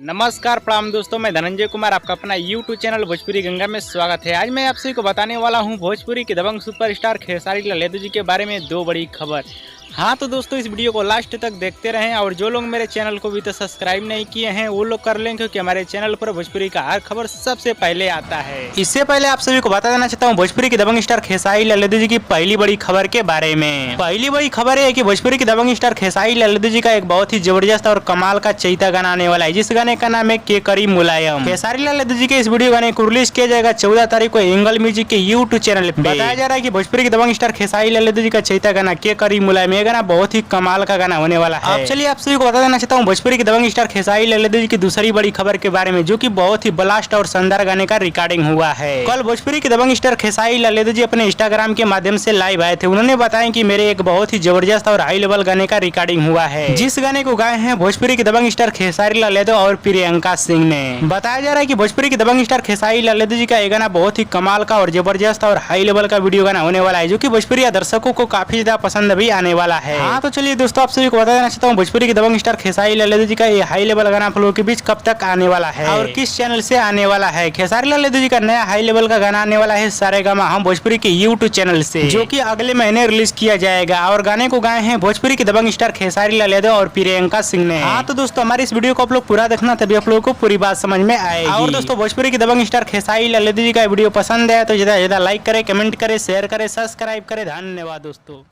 नमस्कार प्रणाम दोस्तों, मैं धनंजय कुमार आपका अपना YouTube चैनल भोजपुरी गंगा में स्वागत है। आज मैं आप सभी को बताने वाला हूं भोजपुरी के दबंग सुपरस्टार खेसारी लाल यादव जी के बारे में दो बड़ी खबर। हाँ तो दोस्तों, इस वीडियो को लास्ट तक देखते रहें और जो लोग मेरे चैनल को भी तो सब्सक्राइब नहीं किए हैं वो लोग कर लें, क्योंकि हमारे चैनल पर भोजपुरी का हर खबर सबसे पहले आता है। इससे पहले आप सभी को बता देना चाहता हूँ भोजपुरी के दबंग स्टार खेसारी लाल यादव जी की पहली बड़ी खबर के बारे में। पहली बड़ी खबर है कि भोजपुरी के दबंग स्टार खेसारी लाल यादव जी का एक बहुत ही जबरदस्त और कमाल का चैता गाना आने वाला है, जिस गाने का नाम है के करी मुलायम। खेसारी लाल यादव जी के इस वीडियो गाने को रिलीज किया जाएगा 14 तारीख को एंगल म्यूजिक के YouTube चैनल पे। बताया जा रहा है कि भोजपुरी के दबंग स्टार खेसारी लाल यादव जी का चैता गाना के करी मुलायम, ये गाना बहुत ही कमाल का गाना होने वाला है। अब चलिए आप सभी को बता देना चाहता हूँ भोजपुरी के दबंग स्टार खेसारी लाल यादव जी की दूसरी बड़ी खबर के बारे में, जो कि बहुत ही ब्लास्ट और शानदार गाने का रिकॉर्डिंग हुआ है। कल भोजपुरी के दबंग स्टार खेसारी लाल यादव जी अपने इंस्टाग्राम के माध्यम से लाइव आए थे। उन्होंने बताया कि मेरे एक बहुत ही जबरदस्त और हाई लेवल गाने का रिकॉर्डिंग हुआ है, जिस गाने को गाए हैं भोजपुरी के दबंग स्टार खेसारी लाल यादव और प्रियंका सिंह ने। बताया जा रहा है कि भोजपुरी के दबंग स्टार खेसारी लाल यादव जी का ये गाना बहुत ही कमाल का और जबरदस्त और हाई लेवल का वीडियो गाना होने वाला है, जो कि भोजपुरी दर्शकों को काफी ज्यादा पसंद भी आने वाला है। हाँ तो चलिए दोस्तों, आप सभी को बता देना चाहता हूँ भोजपुरी के दबंग स्टार खेसारी लाल यादव जी का ये हाई लेवल गाना आप लोगों के बीच कब तक आने वाला है और किस चैनल से आने वाला है। खेसारी लाल यादव जी का नया हाई लेवल का गाना आने वाला है सारेगामा हम भोजपुरी के YouTube चैनल से, जो कि अगले महीने रिलीज किया जाएगा। और गाने को गाए हैं भोजपुरी के दबंग स्टार खेसारी लाल यादव और प्रियंका सिंह ने। हाँ तो दोस्तों, हमारे इस वीडियो को आप लोग पूरा देखना, तभी आप लोगों को पूरी बात समझ में आएगी। और दोस्तों, भोजपुरी के दबंग स्टार खेसारी लाल यादव जी का वीडियो पसंद है तो ज्यादा लाइक करे, कमेंट करे, शेयर करे, सब्सक्राइब करे। धन्यवाद दोस्तों।